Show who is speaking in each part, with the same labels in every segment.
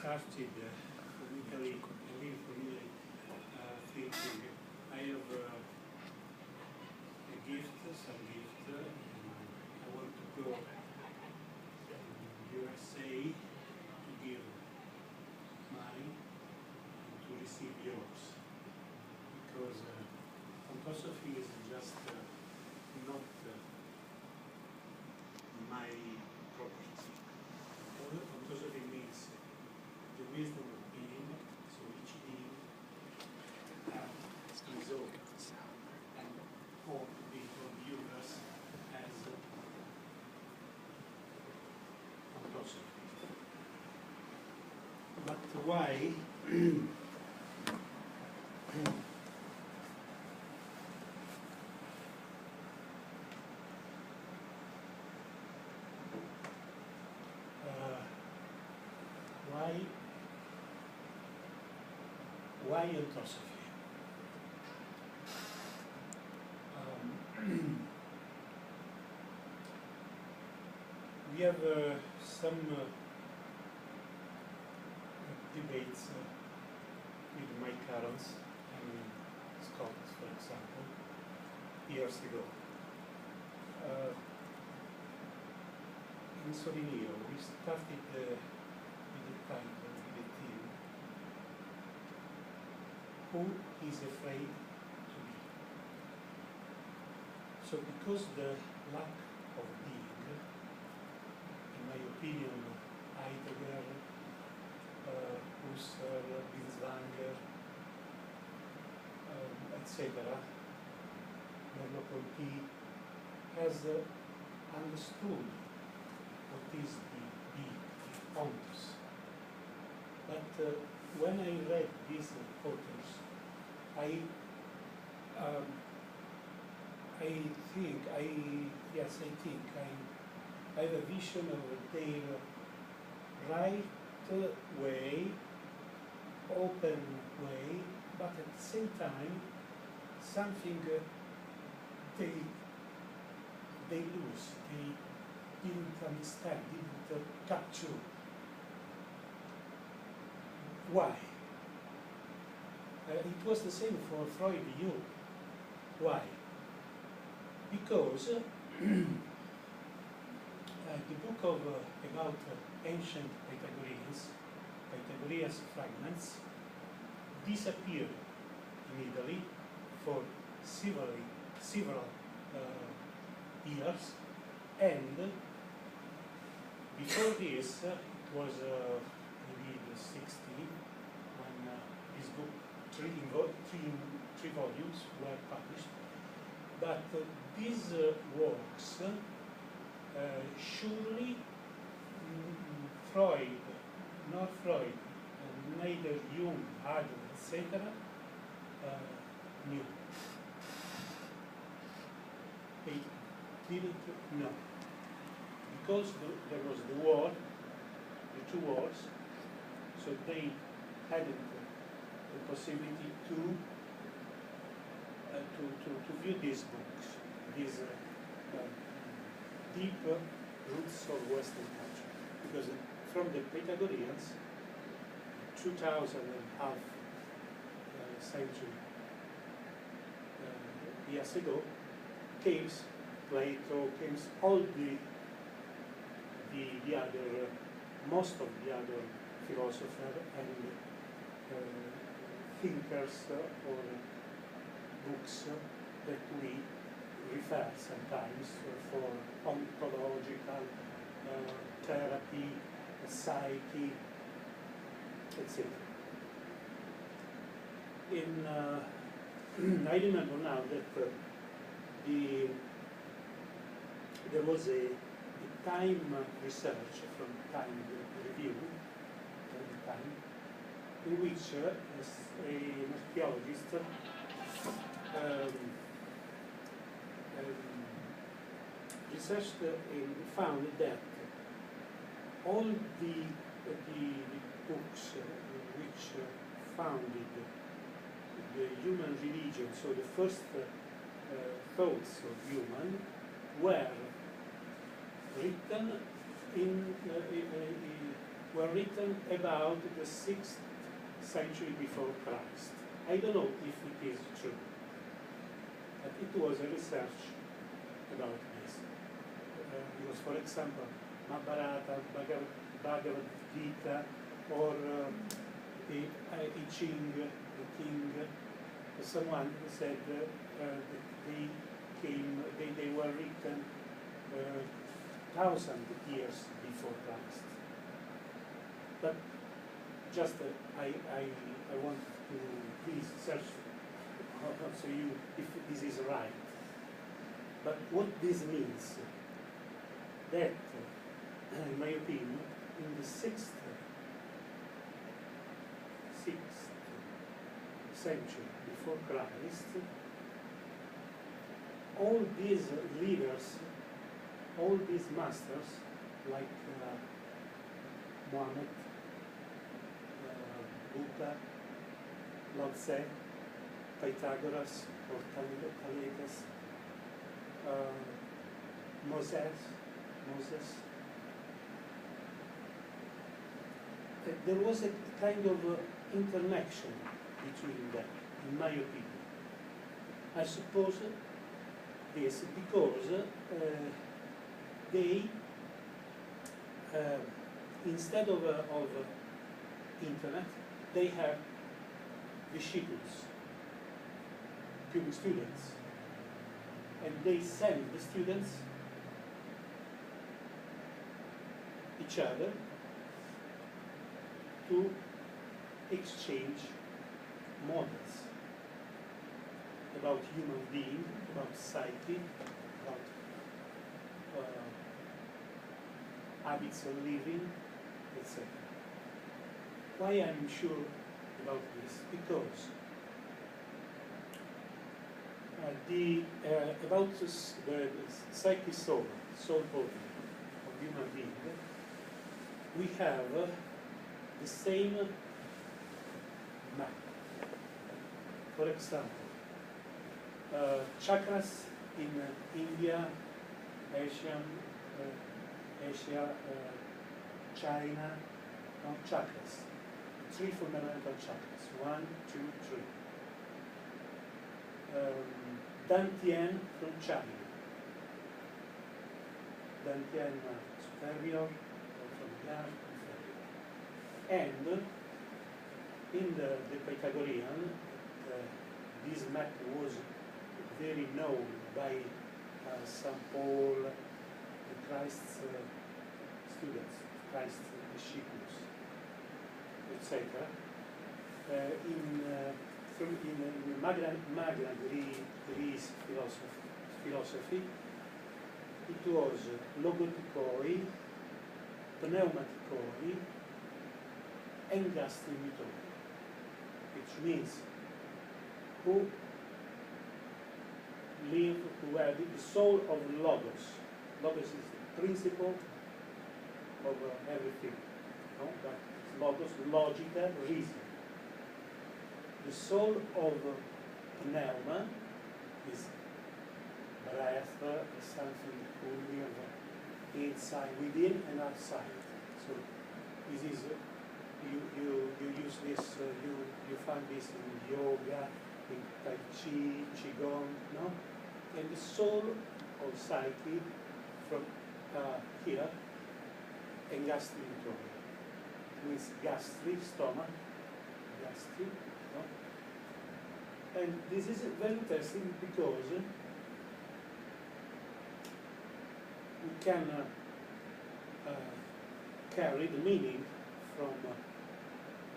Speaker 1: started comically, thinking I have a gift, some gift, I want to go to USA to give mine and to receive yours. Because Ontosophy is just not my property. Ontosophy means the wisdom of being, so each being is own and all the people of the universe as Ontosophy. But why? Why Ontosophy? We have some debates with my parents and Scott, for example, years ago. In Solinio, we started with the title, with the theme, Who is Afraid to Be? So because the lack of being, in my opinion, Heidegger, Husserl, Binswanger, etc., Merleau-Ponty, has understood what is the ontos. But when I read these authors, I have a vision of their right way, open way, but at the same time, something they lose, they didn't understand, didn't capture. Why? It was the same for Freud, Jung. Why? Because the book about ancient Pythagorean fragments, disappeared in Italy for several years, and before this, it was maybe the 60s, when this book, three volumes were published. But these works, surely Freud, not Freud, neither Jung, Adler, etc., knew. They didn't know. Because there was the war, the two wars, so they hadn't the possibility to view these books, these deep roots of Western culture. Because from the Pythagoreans, 2,000 and a half century years ago, came Plato, came all the other, most of the other philosophers and thinkers or books that we refer sometimes for ontological therapy, psyche, etc. I remember now that there was a Time research from Time Review at the time, in which an archaeologist researched and found that all the books which founded the human religion, so the first thoughts of human, were written were written about the 6th century before Christ. I don't know if it is true, but it was a research about this. Because, for example, Mahabharata, Bhagavad Gita, or I Ching, the king, someone said they were written 1,000 years before Christ. But just I want to please search so you if this is right. But what this means, that in my opinion, in the 6th century before Christ, all these leaders, all these masters, like Mohammed, Buddha, Lao Tse, Pythagoras or Thales, Moses, there was a kind of interaction between them, in my opinion. I suppose this because they, instead of internet, they have disciples, students, and they send the students each other to exchange models about human being, about psyche, about habits of living, etc. Why I'm sure about this? Because about the psyche soul body of human being, we have the same map. For example, chakras in India, Asia, China, chakras. 3 fundamental chakras. 1, 2, 3. Dantian from China. Dantian superior, or from Yang inferior. And in the Pythagorean, this map was very known by St. Paul, the Christ's students, Christ's disciples, etc. In Magna Greece philosophy, it was logotikoi, pneumatikoi, and gastrimytoi, which means who live, who have the soul of Logos. Logos is the principle of everything. No? That is Logos, logica, reason. The soul of pneuma is breath, something who live inside, within and outside. So this is you use this, you find this in yoga, in Tai Chi, Qigong, no? And the soul of psyche from here, and gastrimytoi. Means gastri, stomach, gastri, no? And this is very interesting because we can carry the meaning from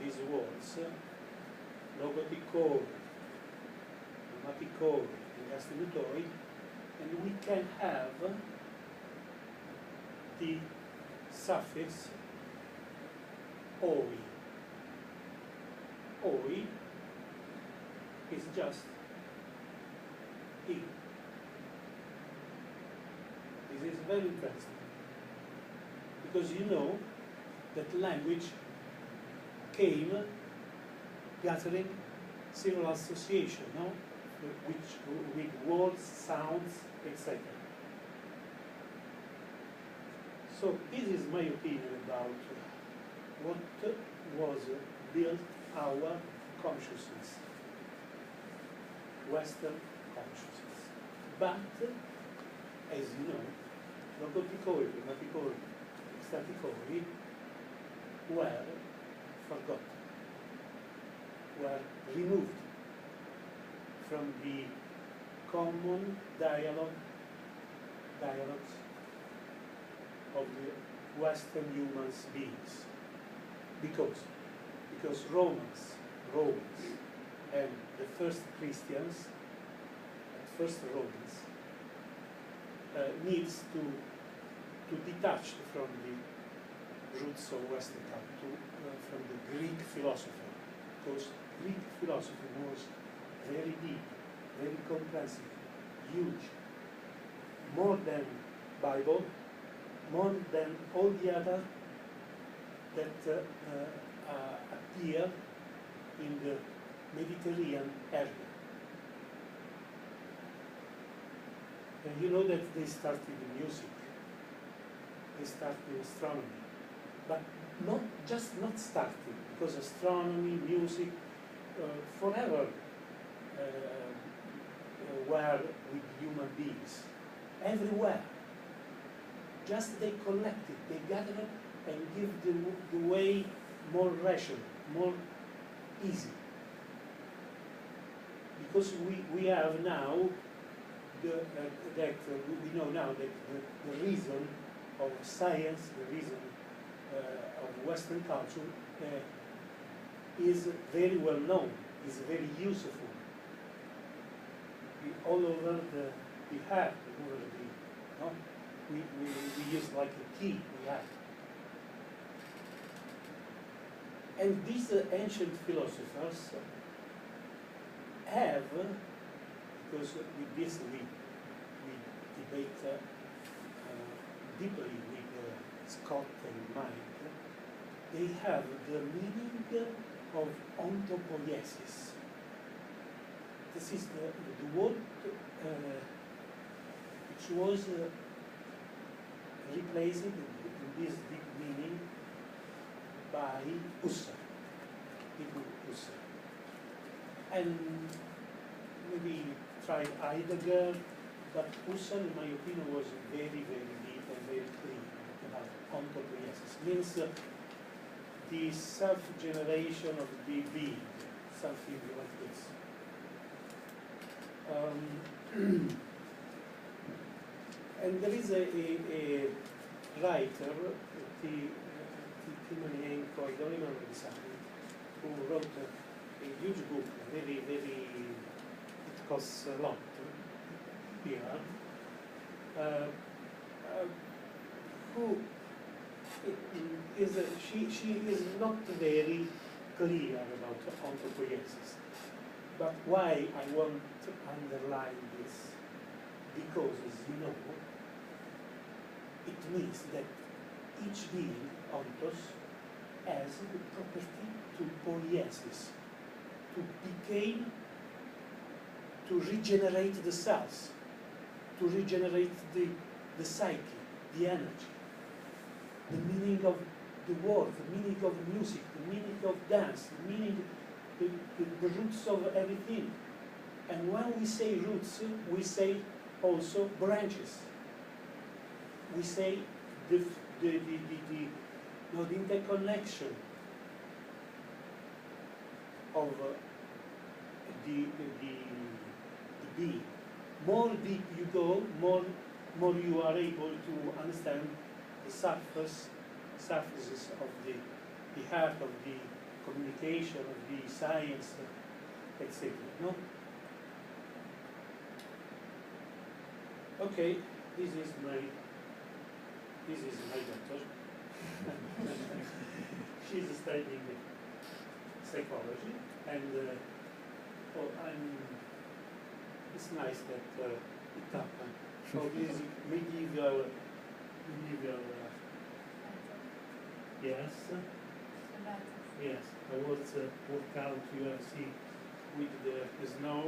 Speaker 1: these words, logotikoi, pneumatikoi, and gastrimytoi, and we can have the suffix oi. Oi is just I. This is very interesting because you know that language came gathering several association, no? With words, sounds, etc. So this is my opinion about what was built our consciousness, Western consciousness. But, as you know, logoticoi, pragmaticoi, ecstaticoi were forgotten, were removed from the common dialogues of the Western human beings. Because Romans and the first Christians, first Romans, needs to detach from the roots of Western culture, from the Greek philosophy, because Greek philosophy was very deep, very comprehensive, huge, more than Bible, more than all the other that appear in the Mediterranean area. And you know that they started in music, they started in astronomy, but not starting, because astronomy, music, forever were with human beings, everywhere. Just they collected, they gathered and give the way more rational, more easy. Because we have now, we know now that the reason of science, the reason of Western culture is very well known, is very useful. All over the heart, all over the, no? We use like a key, we have. And these ancient philosophers have, because with this we debate deeply with Scott and Mike, they have the meaning of ontopoiesis. This is the word which was replaced in this deep meaning by Husserl, Husserl. And maybe tried Heidegger, but Husserl, in my opinion, was very, very deep and very clear about ontopoiesis. Means the self-generation of the being, something like this. And there is a writer, I don't remember exactly, who wrote a huge book, very, very, it costs a lot here, who is, she is not very clear about ontopoiesis. But why I want to underline this? Because, as you know, it means that each being, ontos, has the property to poiesis, to regenerate the cells, to regenerate the psyche, the energy, the meaning of the world, the meaning of music, the meaning of dance, the meaning, the roots of everything. And when we say roots, we say also branches. We say the interconnection of the being. More deep you go, more you are able to understand the surfaces of the heart of the communication, of the science, etc. No? Okay, this is my daughter. She's studying psychology, and it's nice that it happened. So this medieval yes. Yes, I was work out, you have seen, with the snow.